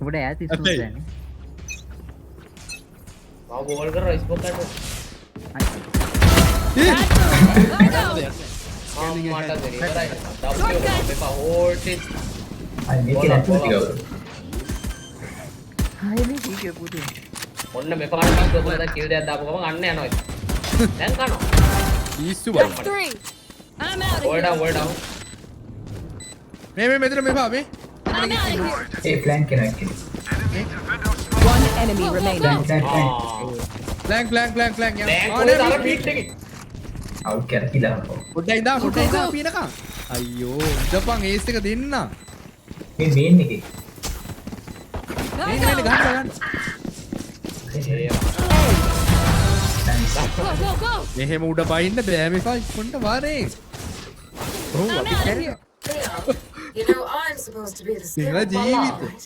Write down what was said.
උඩ ඈත ඉස්සුවන්නේ. ආ ගෝල් කරලා ස්පොට් ගන්න. මට දෙරි ඉවරයි. W දෙපා හෝල්ට් ඉට්. මේක නැතුව තියව. හයිනේ කීකේ පුතේ. ඔන්න මේ පාරට මම කොහොමද කිව් දෙයක් දාපු ගමන් අන්න යනවා. දැන් කනවා. ඊස්සු බල. Hold down. මේ මෙතන මේ පා මේ. ඒ ප්ලෑන් කෙනෙක් කෙනෙක්. One enemy remaining. ප්ලෑන් ෆ්ලෑන්ක් යන්න. දැන් කොහෙද අර පීට් එකේ? අවුට් කරලා කියලා. පොඩ්ඩක් ඉඳා පීනකම්. අයියෝ ඉඳපන් ඒස් එක දෙන්න. මේ මේන් එකේ. මේ ගන්න. මෙහෙම උඩ බයින්න බෑ මේකයි කොණ්ඩ වාරේ. ඔව් අපි කැරියා. You know, I'm supposed to be the Sinhala ජීවිත.